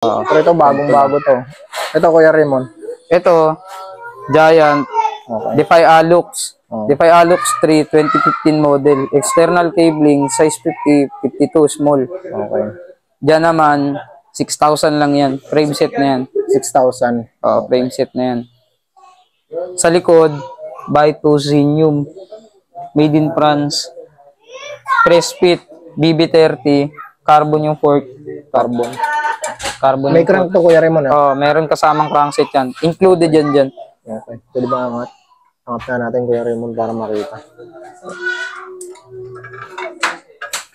Pero ito bagong-bago to. Ito Kuya Raymond. Ito, Giant, Okay. Defy Alux. Defy Alux 3, 2015 model. External cabling, size 50, 52, small. Okay. Diyan naman, 6,000 lang yan. Frame set na yan. 6,000. Frame set na yan. Sa likod, by 2 Xenium. Made in France. Press fit, BB30. Carbon yung fork. Carbon. yung May crank to Kuya Raymond. meron kasamang crankset yan. Included yan dyan. Okay. Pwede ba angat? Angat na natin Kuya Raymond para makita.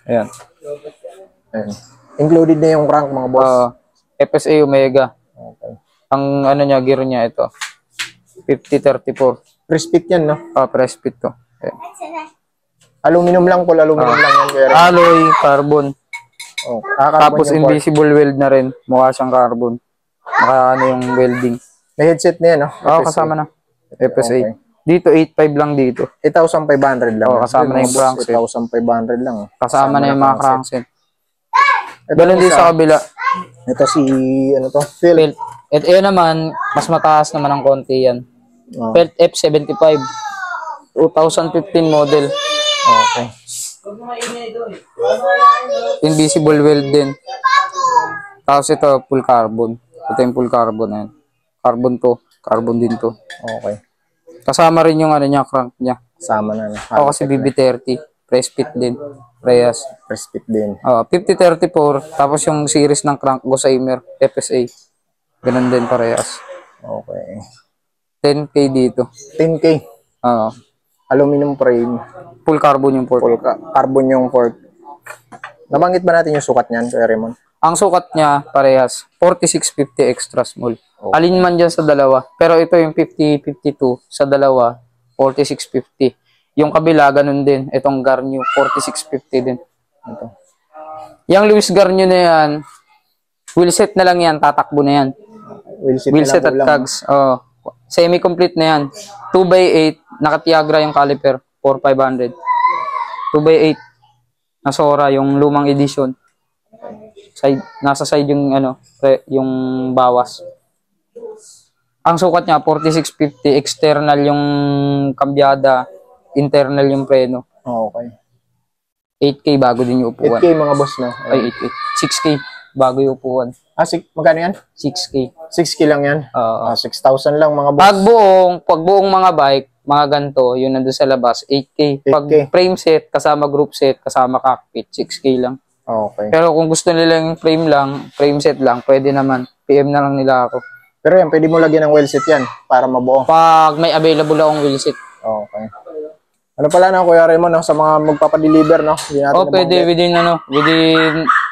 Ayan. Ayan. Included na yung crank mga boss. FSA Omega. Okay. Ang ano niya, gear niya ito. 5034. Press fit yan, no? Press fit to. Ayan. Aluminum lang po, aluminum lang yan Kuya Raymond. Alloy, carbon. Carbon Tapos yung invisible weld na rin. Mukha siyang carbon. Maka ano yung welding. May headset na yan, no? Kasama na. FSA. Okay. Dito, 8.5 lang dito. 8,500 lang. Kasama na yung crankset. 8,500 lang. Kasama na yung mga crankset. Ganun din sa kabila. Ito si, ano to? Phil. Ito yun naman, mas mataas naman ang konti yan. Felt F75. 2015 model. Okay. Invisible weld din. Tapos ito, full carbon. Ito yung full carbon na yan. Carbon to. Carbon din to. Okay. Kasama rin yung ano niya, crank niya. Kasama na. Kasi BB30. Press fit din. Reyes. Press fit din. 5034. Tapos yung series ng crank, Gossamer. FSA. Ganun din parehas. Okay. 10K dito. 10K. Aluminum frame. Full carbon yung port. Full carbon yung port. Nabanggit ba natin yung sukat niyan, Kuya Raymond? Ang sukat niya, parehas. 4650 extra small. Okay. Alin man dyan sa dalawa. Pero ito yung 5052 sa dalawa, 4650. Yung kabila, ganun din. Itong Garnew, 4650 din. Ito. Yung Luis Garnew na yan, wheelset na lang yan, tatakbo na yan. Wheelset at cogs. Semi-complete na yan. 2x8, nakatiagra yung caliper, 4500. 2x8, na Sora, yung lumang edition. Nasa side yung ano, yung bawas. Ang sukat niya 4650, external yung kambyada, internal yung preno. Okay. 8K bago din yung upuan. 8K mga boss, no? Ay, 8K. 6K bago yung upuan. Magkano yan? 6K. 6K lang yan? 6,000 lang mga boss. Pag buong mga bike, mga ganito, yun nandun sa labas, 8K. Pag frame set, kasama group set, kasama cockpit, 6K lang. Okay. Pero kung gusto nila yung frame set lang, pwede naman. PM na lang nila ako. Pero yan, pwede mo lagyan ng wheel set yan para mabuo. Pag may available akong wheel set. Okay. Ano pala na Kuya Raymond, no, sa mga magpapadeliver, no? Pwede within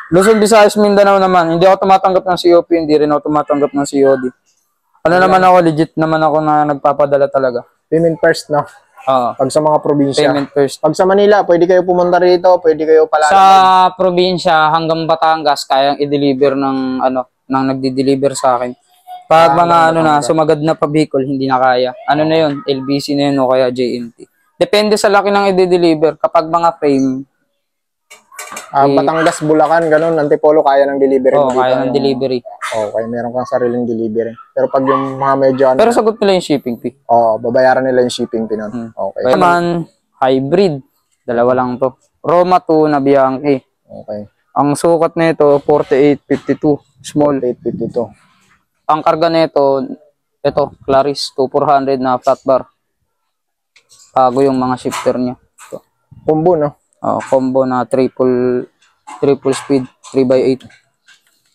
Luzon, Visayas, Mindanao naman. Hindi ako tumatanggap ng COP, hindi rin ako tumatanggap ng COD. Naman ako, legit naman ako na nagpapadala talaga. Payment first, no? Pag sa mga probinsya. Payment first. Pag sa Manila, pwede kayo pumunta rito, pwede kayo pala. Sa probinsya hanggang Batangas, kayang i-deliver ng nagdi-deliver sa akin. Pag mga sumagad na pa Bicol, hindi na kaya. Ano na yun? LBC na yun o kaya JNT. Depende sa laki ng i-deliver. Kapag mga frame, Batangas, Bulacan, ganun, Antipolo, kaya ng delivery. Kaya ng delivery. Okay, meron kang sariling delivery. Pero pag yung mga medyo Pero sagot nila yung shipping fee. Babayaran nila yung shipping fee nun. Okay. Naman, hybrid. Dalawa lang to. Roma 2 na Bianchi. Okay. Ang sukat nito 4852, small. 4852. Ang karga nito, ito, Claris 2400 na flat bar. Bago yung mga shifter niya. Ito. Combo, no? Combo na triple speed 3x8.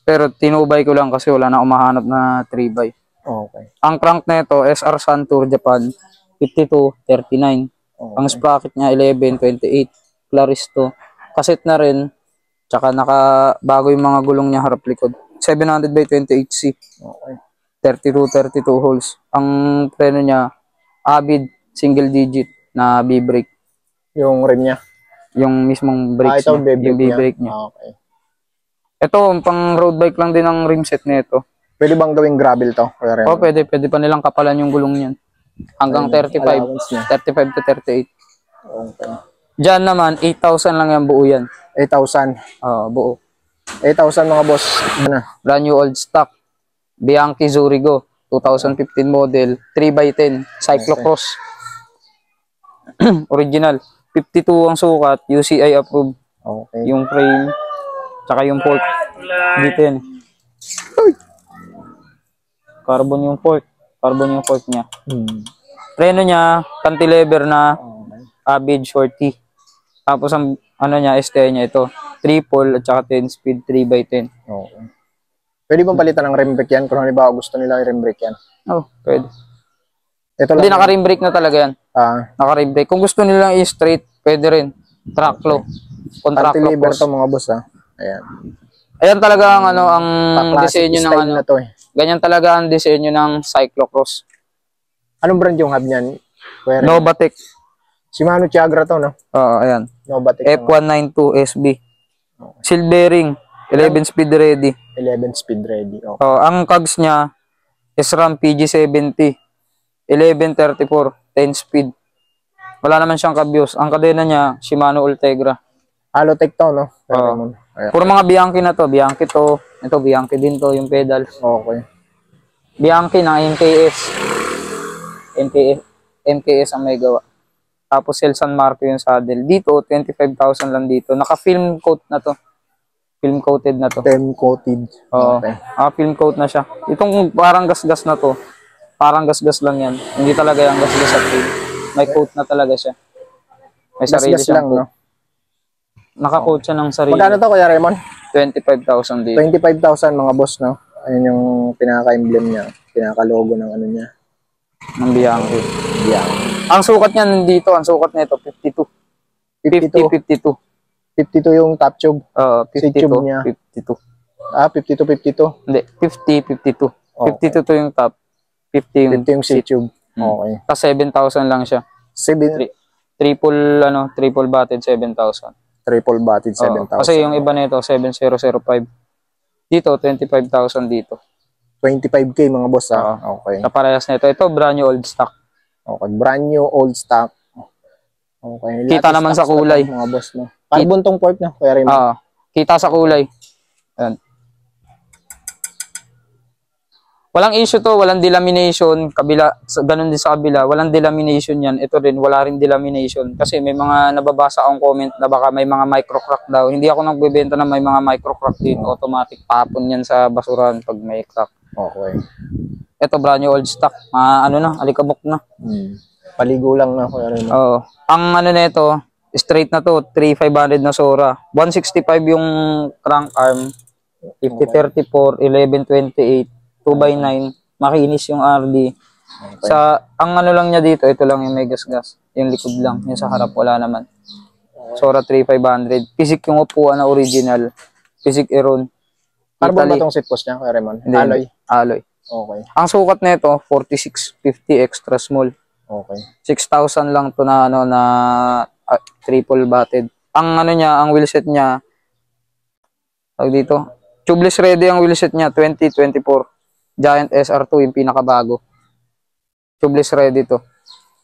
Pero tinubay ko lang kasi wala na umahanap na 3x. Okay. Ang crank nito SR Santur Japan 5239. Okay. Ang sprocket niya 1128. Claris to. Kaset na rin. Tsaka bago yung mga gulong niya harap likod. 700 by 28C. Okay. 32 holes. Ang preno niya Avid single digit na B-brake. Yung rim niya. Yung mismong brakes ito, niya. Yung B-brake niya. Okay. Ito, pang road bike lang din ang rim set nito. Pwede bang gawing gravel to? Pwede. Pwede pa nilang kapalan yung gulong niyan. Hanggang 35. 35 to 38. Okay. Diyan naman, 8,000 lang yan buo yan. 8,000? Buo. 8,000 mga boss. Ano? Brand new old stock. Bianchi Zurigo. 2015 model. 3x10. Cyclocross. Original. 52 ang sukat. UCI approved. Okay. Yung frame. Tsaka yung fork. Dito yan. Carbon yung fork. Carbon yung fork niya. Preno niya, cantilever na Avid Shorty. Tapos ang ano niya, STI niya ito. Triple at saka 10 speed 3x10. Okay. Pwede bang palitan ng rim brake yan? Kung halimbawa gusto nila i-rim brake yan. Oh, pwede. Ito lang. Hindi, naka-rim brake na talaga yan. Naka-rim brake. Kung gusto nilang i-straight, pwede rin. Track low. Contract low cantilever to mga boss ha. Ayan. Ayan talaga ang ano ang disenyo ng ano. Na to, eh. Ganyan talaga ang disenyo ng cyclocross. Anong brand yung hub niyan? Novatec. Shimano Tiagra to, no? Oo, ayan. Novatec. F192 SB. Seal bearing, 11 speed ready. 11 speed ready. Okay. Ang cogs niya, SRAM PG70, 1134, 10 speed. Wala naman siyang kabyos. Ang kadena niya, Shimano Ultegra. Halotech to, no? Puro mga Bianchi na to. Bianchi to. Ito, Bianchi din to, yung pedals. Okay. Bianchi ng MKS ang may gawa. Tapos San Marco yung saddle. Dito, 25,000 lang dito. Naka-film coat na to. Film coated na to. Film coated. Oo. Okay. Film coat na siya. Itong parang gas-gas na to. Parang gas-gas lang yan. Hindi talaga yung gas-gas sa film. May coat na talaga siya. May sarili Gas-gas siyang lang, coat. no? Naka-coat siya ng sarili. Magkano to, Kuya Raymond? 25,000 dito. 25,000 mga boss, no? Ayun yung pinaka-emblem niya. Pinaka-logo ng ano niya. Ng Bianchi. Bianchi. Ang sukat niya nandito, ang sukat nito 52. 52. 52 yung top tube. 52. tube niya. 52. 52. Hindi, 50, 52. Okay. 52 to yung top. 50 yung 50 yung seat tube. Okay. Tapos 7,000 lang siya. Triple batted 7,000. Triple batted 7,000. Kasi yung iba nito 7,005. Dito 25,000 dito. 25k mga boss ha. Okay. Kaparehas nito. Ito brand new old stock. Okay, brand new old stock. Okay. Kita naman sa kulay. Mga boss, no? Carbon tong port, no? Kuya Raymond. Kita sa kulay. Ayan. Walang issue to, walang delamination. Ganun din sa kabila, walang delamination yan. Ito rin, wala rin delamination. Kasi may mga nababasa akong comment na baka may mga micro-crack daw. Hindi ako nagbebenta na may mga micro-crack din. Automatic tapon yan sa basuran pag may crack. Okay. Ito, brand new old stock. Alikabok na. Paligo lang na, Kuya Raymond. Ang ano nito, straight na to, 3,500 na Sora. 165 yung crank arm. 5034, 1128, 2x9. Makinis yung RD. Okay. Ang ano lang niya dito, ito lang yung may gas-gas. Yung likod lang. Yung sa harap, wala naman. Sora 3,500. Pisik yung upuan na original. Pisik Eron. Carbon ba itong seat post niya, Kuya Raymond? Alloy. Alloy. Okay. Ang sukat nito 4650 extra small. Okay. 6,000 lang to na triple batted. Ang ano niya, ang wheelset niya dito. Tubeless ready ang wheelset niya 2024. Giant SR2 yung pinakabago. Tubeless ready to.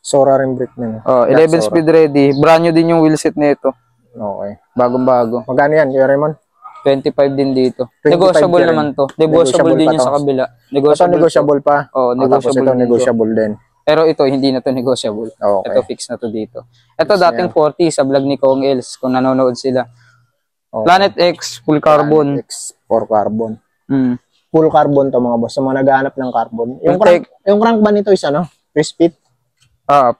Sora rim brake na. 11 speed ready. Brand new din yung wheelset nito. Okay. Bagong-bago. Magkano yan, Kuya Raymond? 25 din dito. 25 Negotiable rin. naman to. Negotiable din yung sa kabila. Negotiable pa. Negotiable. Ito negotiable din. Pero ito, hindi na to negotiable. Okay. Ito, fix na to dito. Ito, dating 40 sa vlog ni Kong Els, kung nanonood sila. Okay. Planet X, full carbon. Planet X, for carbon. Full carbon to mga boss. Sa mga naghahanap ng carbon. Yung crank ba nito is ano? Press fit?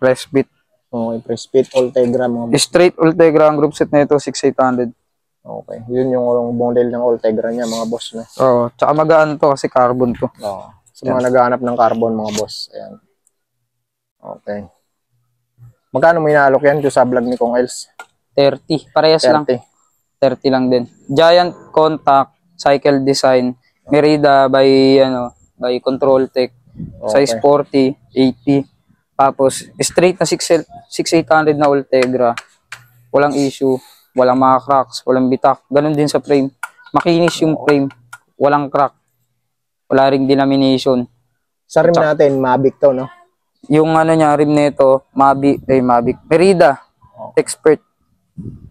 Press fit. Okay, press fit, Ultegra mga boss. Straight Ultegra, ang group set na ito, 6,800. Okay. Yun yung model ng Ultegra niya, mga boss, no? Tsaka magaan to kasi carbon to. Sa mga naghahanap ng carbon, mga boss. Ayan. Okay. Magkano mo inaalok yan sa vlog ni Kong Els? 30. Parehas 30. lang. 30 lang din. Giant Contact, Cycle Design, Merida by Control Tech. Okay. Size 40, 80. Tapos, straight na 6,800 na Ultegra. Walang issue. Walang mga cracks, walang bitak. Ganon din sa frame. Makinis yung frame. Walang crack. Wala ring delamination. Sa rim natin, Mavic to, no? Yung ano niya, rim nito, Mavic. Merida. Expert.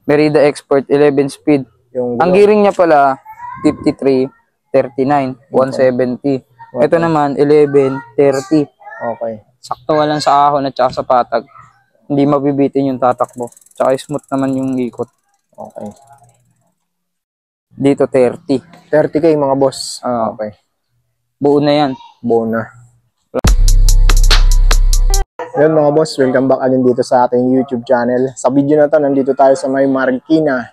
Merida Expert, 11 speed. Ang gearing niya pala, 53, 39, 170. Ito naman, 11, 30. Okay. Sakto lang sa ahon at saka sa patag. Hindi mabibitin yung tatakbo. Tsaka smooth naman yung ikot. Okay. Dito 30. 30K mga boss. Oo. Okay. Buo na yan. Buo na. Yun mga boss, welcome back again dito sa ating YouTube channel. Sa video na to, nandito tayo sa may Marikina.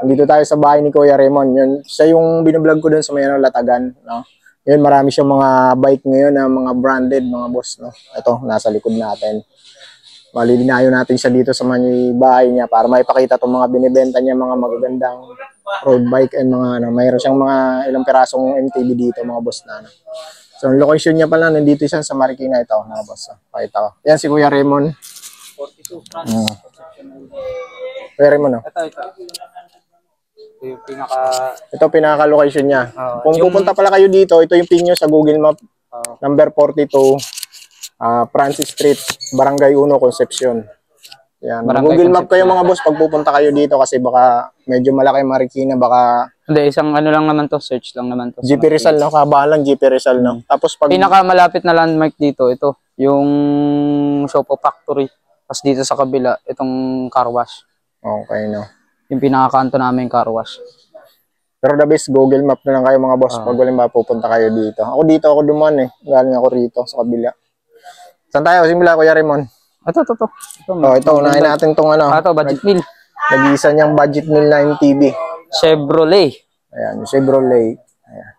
Nandito tayo sa bahay ni Kuya Raymond. Yun, siya yung binablog ko dun sa may Latagan. No? Yun, marami siyang mga bike ngayon na mga branded mga boss. No? Ito, nasa likod natin. Malilinayo natin siya dito sa may bahay niya para maipakita itong mga binibenta niya, mga magagandang road bike and mga ano. Mayroon siyang mga ilang pirasong MTB dito mga boss na ano. So, ang location niya pala, nandito siya sa Marikina ito, mga boss. Pakita ko. Yan si Kuya Raymond. 42 France. Kuya Raymond, no? Ito. Ito yung Ito pinaka-location niya. Kung pupunta pala kayo dito, ito yung pin nyo sa Google Map. Number 42, Francis Street, Barangay 1, Concepcion. Yan. Google Map kayo mga boss pag pupunta kayo dito kasi baka medyo malaki Marikina, baka... Hindi, isang ano lang naman to, search lang naman to. GP Rizal, no? Kabahan lang GP Rizal, no? Tapos pag... Pinakamalapit na landmark dito, ito, yung Shoppo Factory. Tapos dito sa kabila, itong car wash. Okay, no? Yung pinakakanto namin car wash. Pero the best, Google Map na lang kayo mga boss pag walang mapupunta kayo dito. Ako dito ako duman eh. Galing ako rito sa kabila. Saan tayo? Simula, Kuya Raymond. Ito. Ito, unahin natin itong ano. Ito, budget meal. Nag-iisa niyang budget meal na MTB. Chevrolet. Ayan, yung Chevrolet. Ayan.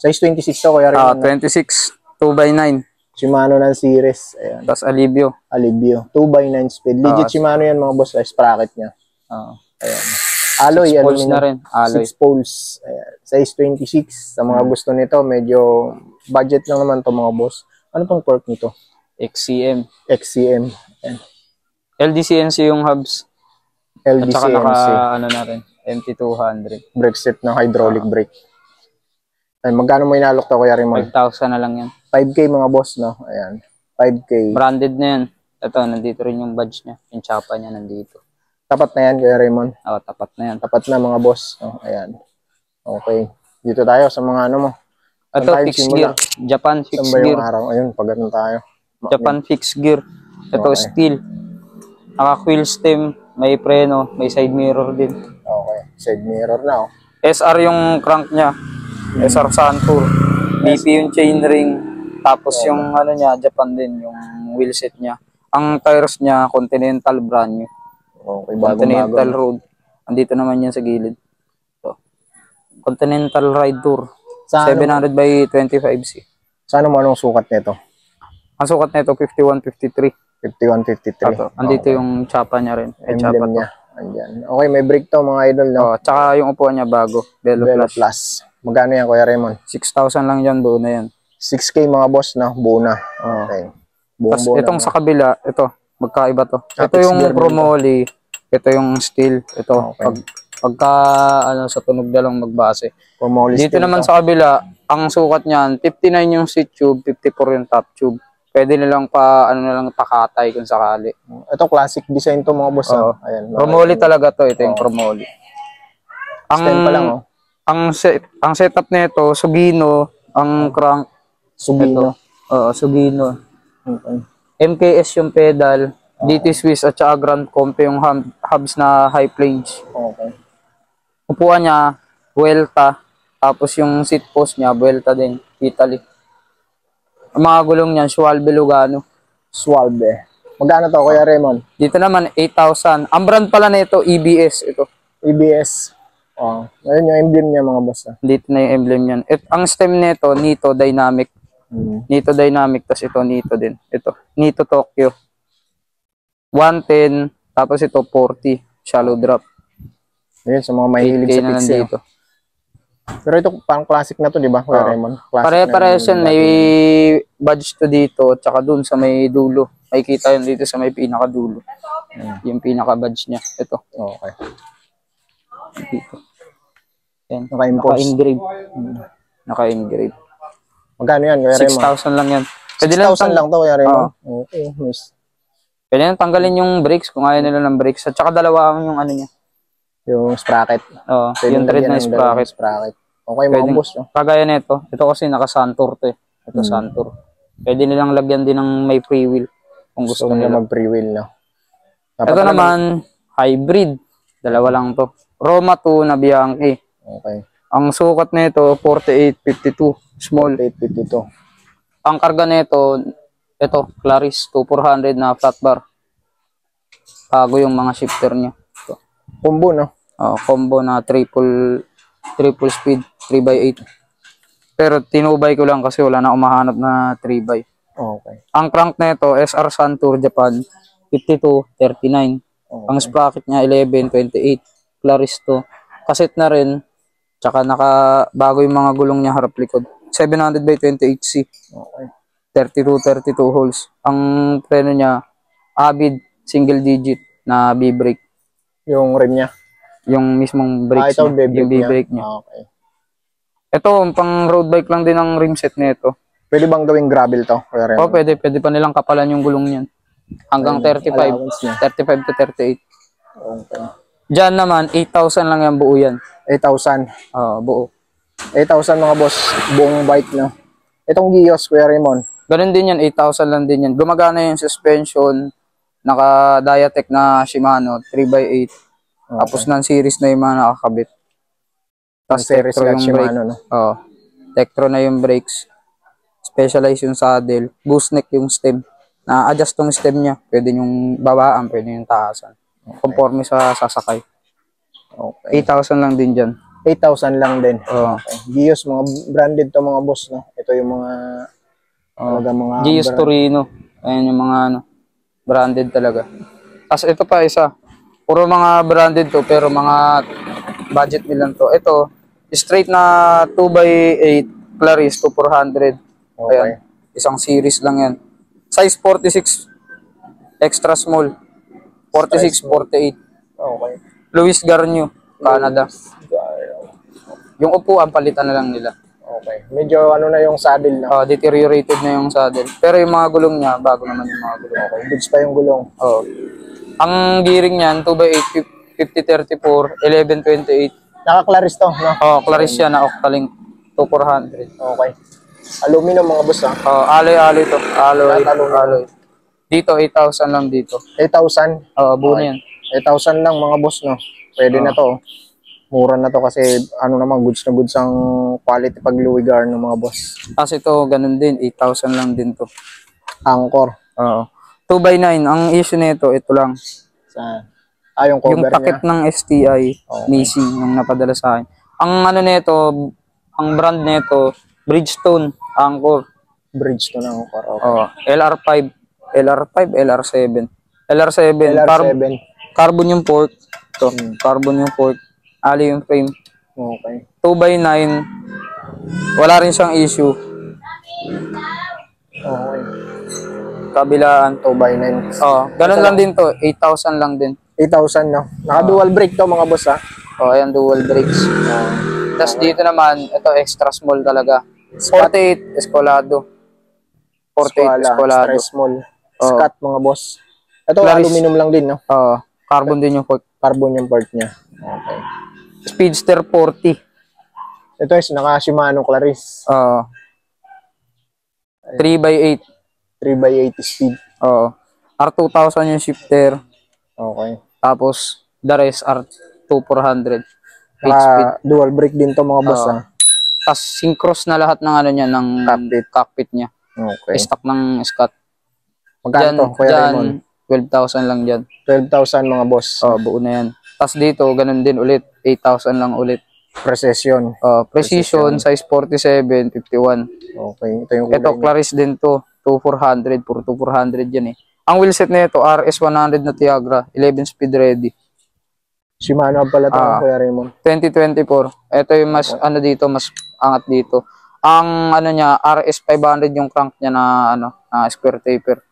Size 26 to, Kuya Raymond. 26, 2x9. Shimano ng series. Ayan. Tapos Alivio. 2x9 speed. Legit Shimano yan mga boss. Sprocket niya. Ayan. Alloy, 6 poles na rin. Alloy. 6 poles. Ayan. Size 26. Sa mga gusto nito, medyo budget lang naman to mga boss. Ano pang fork nito? XCM. Ayan. LDCNC yung hubs. At saka LDCNC. ano na rin. MT200. Brake set ng hydraulic brake. Ay, magkano mo inalok to, Kuya Raymond? 5,000 na lang yan. 5K mga boss, no? Ayan. 5K. Branded na yan. Ito, nandito rin yung badge niya. Yung chapa niya nandito. Tapat na yan, Kuya Raymond. Tapat na yan. Tapat na mga boss. Oh, ayan. Okay. Dito tayo sa mga ano mo. Ito, fixed gear. Japan fixed gear. Araw? Ayun, pag ano tayo. Japan fixed gear. Ito, Okay. steel. Naka-wheel stem. May preno. May side mirror din. Okay. Side mirror na, oh. SR yung crank niya. SR Santur. BP yung chainring. Tapos yung ano niya, Japan din. Yung wheel set niya. Ang tires niya, Continental brand new. Okay, Continental bago. Road. Andito naman yan sa gilid. So, Continental Ride Tour. Sa 700 by 25C. Sana mo anong sukat nito? Ang sukat nito, 51-53. 51-53. Andito yung chapa niya rin. Emblem niya. Andyan. Okay, may brake to mga idol, no? Tsaka yung upuan niya bago. Velo Velo Plus. Plus. Magkano yan, Kuya Raymond? 6,000 lang yan, buo na yan. 6K mga boss, no? Buo na. Okay. Tapos Buong-buo itong na. sa kabila, ito, magkaiba to. Ito fixed yung gear Promoli, ito yung steel. Ito, Okay. pagka ano, sa tunog na lang magbase. Formally Dito steel naman to. sa kabila, ang sukat niyan, 59 yung seat tube, 54 yung top tube. Pwede nilang ano na lang pakatay kung sakali. Ito classic design to mga boss. Oo. Ayan. Promoli talaga to, ito yung Promoli. Stem pa lang, oh. Ang setup nito, Sugino, ang crank, Sugino. Sugino. Okay. MKS yung pedal, DT Swiss at saka Grand Compe yung hubs na high flange. Okay. Upuan niya, Vuelta, tapos yung seat post niya, Vuelta din, Italy. Ang mga gulong niyan, Schwalbe Lugano. Schwalbe. Magkano to, Kuya Raymond? Dito naman, 8,000. Ang brand pala nito, EBS, ito. EBS. Oh, ayun yung emblem niya mga boss. Dito na yung emblem niyan. Ang stem nito, Nito Dynamic. Nito Dynamic, tapos ito Nito din. Ito, Nito Tokyo. 110, tapos ito 40, shallow drop. Ayun, sa mga mahilig 8K sa na pixel. nandito. Pero ito, parang classic na to, di ba, Kuya Raymond? Classic Pare-parehas na yan, may badge to dito, tsaka dun sa may dulo. Makikita yun dito sa may pinaka-dulo. Yung pinaka-badge niya. Ito. Okay. Dito. Yan. Naka-impose. Naka-engrave. Naka-engrave. Magkano yan, Kuya Raymond? 6,000 lang yan. 6,000 lang to, Kuya Raymond? Okay, miss. Pwede na tanggalin yung brakes kung ayaw nila ng brakes. At saka dalawa yung ano niya. Yung sprocket. Oh, Pwede yung thread lagyan na ng sprocket. dalawang sprocket. Okay, mga Pwedeng, boss, no? kagaya nito, ito kasi naka-santur to eh. Ito santur. Pwede nilang lagyan din ng may free wheel kung gusto So, nila. mag-free wheel, no? Ito naman, hybrid. Dalawa lang to. Roma 2 na Bianchi. Okay. Ang sukat nito, 4852. Small. 852. Ang karga nito, ito, Claris 2400 na flat bar. Bago yung mga shifter niya. Ito. Combo, no? Combo na triple speed, 3x8. Pero tinubay ko lang kasi wala na umahanap na 3x. Okay. Ang crank nito, SR Santur Japan, 5239. Okay. Ang sprocket niya, 1128. Claris to. Kaset na rin. Tsaka bago yung mga gulong niya harap likod. 700 by 28C. Okay. 32 holes. Ang preno niya, Avid, single digit na B-brake. Yung rim niya? Yung mismong brakes ito, niya. Yung B-brake niya. Okay. Ito, pang road bike lang din ang rim set nito. Pwede bang gawing gravel to? Pwede. Pwede pa nilang kapalan yung gulong niyan. Hanggang 35 to 38. Okay. Diyan naman, 8,000 lang yung buo yan. 8,000. Buo. 8,000 mga boss, buong bike, no? Itong Gios, Kuya Raymond. Ganun din yan, 8,000 lang din yan. Gumagana yung suspension, naka-Diatec na Shimano, 3x8. Okay. Tapos non-series na yung mga nakakabit. Tapos Tektro yung brake. No? Tektro na yung brakes. Specialized yung saddle. Gooseneck yung stem. Na-adjust tong stem niya. Pwede yung babaan, pwede yung taasan. Okay. Conforme sa sasakay. Okay. 8,000 lang din dyan. 8,000 lang din. Okay. Gios, mga branded to mga boss, no? Ito yung mga mga Gios Torino. Ayan yung mga branded talaga. Tapos ito pa isa. Puro mga branded to pero mga budget meal lang to. Ito, straight na 2x8 Claris to 400. Okay. Ayan. Isang series lang yan. Size 46 extra small. 46, 48. Okay. Louis Garneau, Canada. Yung upuan, palitan na lang nila. Okay. Medyo ano na yung saddle na. Deteriorated na yung saddle. Pero yung mga gulong niya, bago naman yung mga gulong. Okay. Goods pa yung gulong. Ang gearing niyan, 2x8, 5034, 1128. Naka-Claris to, no? Claris siya na Octalink, 2400. Okay. Aluminum mga boss, ha? Alloy to. Alloy. Dito, 8,000 lang dito. 8,000? Buo na yan. 8,000 lang mga boss, no? Pwede na to. Mura na to kasi ano naman, goods na goods ang quality pag Louis Garneau mga boss. Kasi ito, ganun din. 8,000 lang din to. Angkor. 2x9. Ang issue nito, ito lang. Yung cover yung takip niya. ng STI, missing, yung napadala sa akin. Ang ano nito, ang brand nito, Bridgestone, Angkor. Bridgestone Angkor. Okay. LR5, LR7. Carbon yung fork. Ito, carbon yung fork. Ali yung frame. Okay. 2x9. Wala rin siyang issue. Okay. Kabilaan. 2x9. Ganun lang din to. 8,000 lang din. 8,000, no? Naka-dual brake to mga boss, ha? Ayan, dual brakes. Tapos dito naman, ito extra small talaga. 48 Escolado. 48 Escolado. Extra small. Scott mga boss. Ito Claris. aluminum lang din, no? Carbon din yung fork. Carbon yung part niya. Okay. Speedster 40. Ito is naka-Shimano Claris. 3x8. 3x8 speed. R2000 yung shifter. Okay. Tapos, the rest R2400. Speed. Dual brake din to mga boss, ha? Tapos, syncros na lahat ng ano niya, ng cockpit niya. Okay. Stock ng Scott. Magkano to, Kuya Raymond? 12,000 lang dyan. 12,000 mga boss. Buo na yan. Tapos dito, ganun din ulit. 8,000 lang ulit. Precision. Precision, size 47, 51. Okay. Ito yung kulay Ito, Claris din to. 2400. Puro 2400 yan eh. Ang wheelset na ito, RS100 na Tiagra. 11 speed ready. Shimano pala ito, Kuya Raymond. 2024. Ito yung mas, dito, mas angat dito. Ang, niya, RS500 yung crank niya na, na square taper.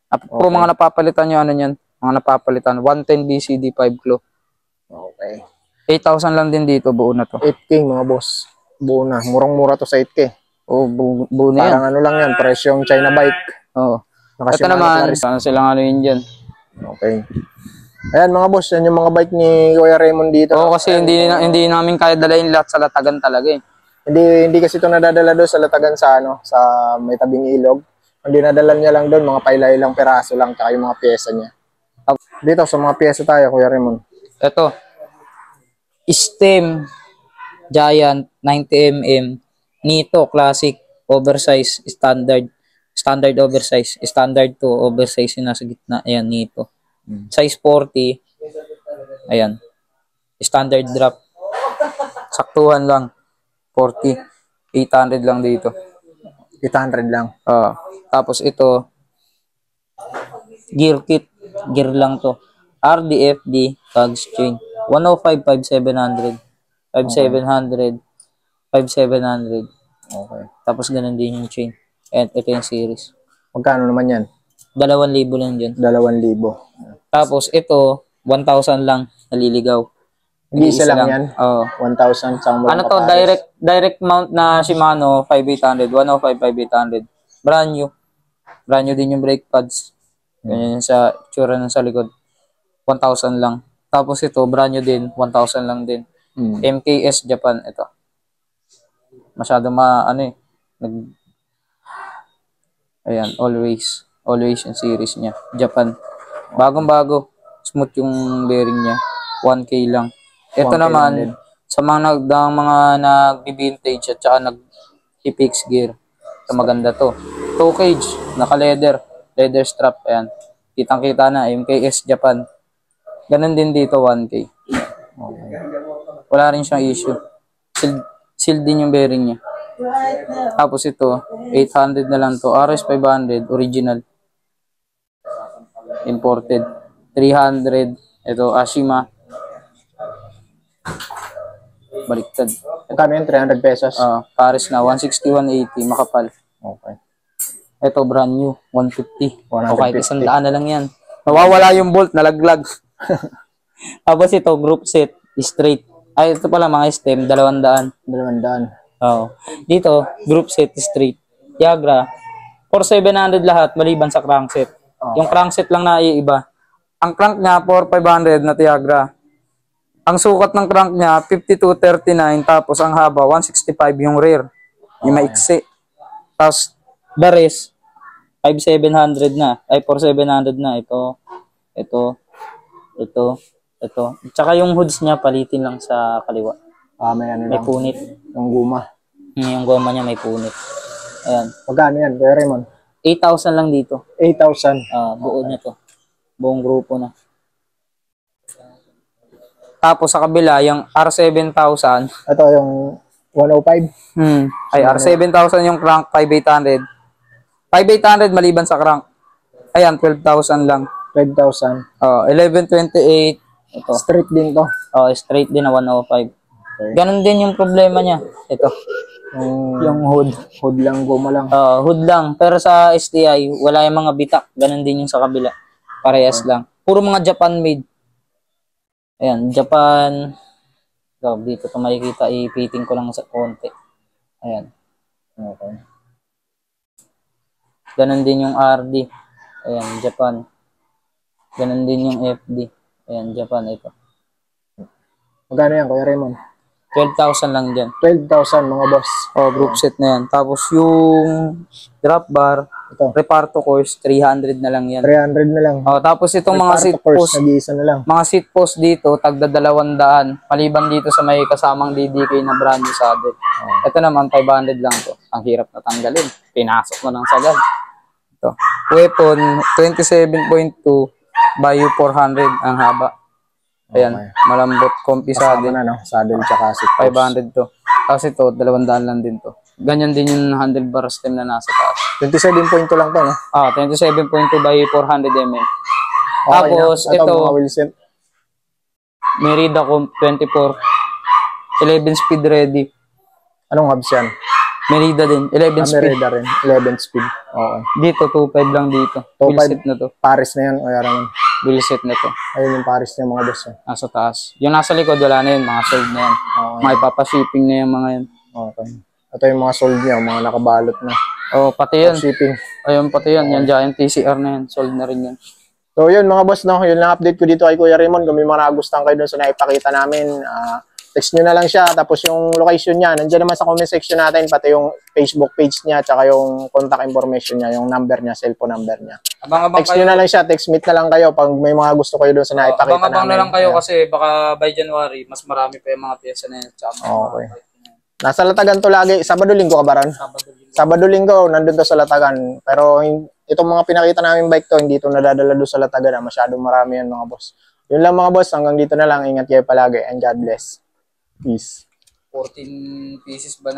Puro mga napapalitan yung niyan. Mga napapalitan. 110 BCD 5 claw. Okay. 8,000 lang din dito, buo na to. 8K mga boss. Buo na. Murang-mura to sa 8K. Buo na yan. Parang ano lang yan, presyong China bike. Ito naman, sana silang yun dyan. Okay. Ayan mga boss, yan yung mga bike ni Kuya Raymond dito. Oo, kasi hindi namin kaya dalayin lahat sa latagan talaga eh. Hindi kasi ito nadadala doon sa latagan sa sa may tabing ilog. Ang dinadala niya lang doon, mga pailay-ilang peraso lang, tsaka yung mga pyesa niya. Dito sa mga pyesa tayo, Kuya Raymond. Ito, Stem Giant 90mm, Nito Classic Oversize Standard Oversize, Standard 2 Oversize yung nasa gitna. Ayan, Nito. Size 40. Ayan. Standard drop. Saktuhan lang. 40. 800 lang dito. 800 lang. Tapos ito, gear kit. Gear lang to. RDFD, Cogs chain. 105, 5700. 5700. 5700. Okay. Tapos ganun din yung chain. And ito yung series. Magkano naman yan? 2,000 lang dyan. 2,000. Tapos ito, 1,000 lang, naliligaw. Hindi isa lang yan? Oo. 1,000. Ano to, direct mount na Shimano 5800, 105, 5800. Brand new. Brand new din yung brake pads. Ganyan sa tsura ng sa likod. 1,000 lang. Tapos ito, brand new din, 1,000 lang din. MKS Japan, ito. Masyado ayan, always yung series niya. Japan. Bagong-bago. Smooth yung bearing niya. 1K lang. Ito 1K naman, lang sa mga nag-vintage at saka nag-fix gear. Ito maganda to. 2 cage, naka-leather. Leather strap, ayan. Kitang-kita na, MKS Japan. Ganun din dito, 1K. Okay. Wala rin siyang issue. Sealed din yung bearing niya. Tapos ito, 800 na lang to. RS 500, original. Imported. 300. Ito, Ashima. Baliktad. Magkano yan? 300 pesos? Pares na. 160, 180. Makapal. Okay. Ito, brand new. 150. 150. O kahit 100 na lang yan. Nawawala yung bolt. Nalaglag. Tapos ito, group set. Straight. Ay, ito pala mga stem. 200. 200. Dito, group set straight. Tiagra. 4,700 lahat. Maliban sa crankset. Yung crankset lang na iiba. Ang crank niya, 4,500 na Tiagra. Ang sukat ng crank niya, 52.39. Tapos ang haba, 165 yung rear. Yung maiksi. Tapos, the rest, 5,700 na. Ay, 4,700 na. Ito. Tsaka yung hoods niya, palitin lang sa kaliwa. May punit. Yung guma. Yung goma niya may punit. Ayan. Magkano yan, Kuya Raymond? 8,000 lang dito. 8,000. Buo niya to. Buong grupo na. Tapos sa kabila, yung R7,000. Ito yung 105. Ay, R7,000 yung crank, 5,800. 5,800 maliban sa crank. Ayan, 12,000 lang. 12,000. 1128. Ito. Straight din to. Straight din na 105. Okay. Ganon din yung problema niya. Ito. Yung hood. Hood lang, goma lang. Hood lang. Pero sa STI, wala yung mga bitak. Ganon din yung sa kabila. Parehas lang. Puro mga Japan made. Ayan, Japan. Dito ito makikita. Ipiting ko lang sa konti. Ayan. Okay. Ganon din yung RD. Ayan, Japan. Ganon din yung FD. Ayan, Japan. Ito. Magkano yan, Kuya Raymond? 12,000 lang dyan. 12,000 mga boss. Group set na yan. Tapos yung drop bar, ito, reparto course, 300 na lang yan. 300 na lang. Tapos itong mga seat post, nag-iisa na lang. Mga seat post dito, tagda 200. Maliban dito sa may kasamang DDK na brand new saddle. Ito naman, 500 lang to. Ang hirap na tanggalin. Pinasok mo ng sagad. Ito. Weapon, 27.2 by 400 ang haba. Ayan, malambot, comfy saddle. Na, no? Saddle tsaka seat post. 500 to. Tapos ito, 200 lang din to. Ganyan din yung handlebar stem na nasa taas. 27.2 lang to, no? 27.2 by 400 mm. Okay, tapos, ito, Merida 24. 11 speed ready. Anong hubs yan? Merida din. 11 speed. Merida rin. 11 speed. Okay. Dito, 2.5 lang dito. 2.5 Wheelset na to. Paris na yan. O yaran. Wheelset na to. Ayun yung Paris niya mga boss. Nasa taas. Yung nasa likod, wala na yun. Mga sold na yan. Okay. Mga ipapashipping na yung mga yan. Okay. Ito yung mga sold niya. Mga nakabalot na. Pati yan. Shipping. Ayun, pati yan. Yan Giant TCR na yan. Sold na rin yan. So yun mga boss, no, yun lang update ko dito kay Kuya Raymond. Kung may mga nagustuhan kayo doon sa naipakita namin, text nyo na lang siya. Tapos yung location niya, nandiyan naman sa comment section natin, pati yung Facebook page niya, tsaka yung contact information niya, yung number niya, cellphone number niya. Text nyo na lang siya, text meet na lang kayo pag may mga gusto kayo doon sa naipakita namin. Abang-abang na lang kayo kasi baka by January, mas marami pa yung mga pyesa na yun. Okay. Nasa Latagan to lagi. Sabado-linggo ka ba ron? Sabado-linggo, nandun to sa Latagan. Pero itong mga pinakita namin bike to, hindi to nadadala doon sa Latagan. Masyadong marami yan mga boss. Yun lang mga boss, hanggang dito na lang. Ingat kayo palagi and God bless. Peace. 14 pieces ba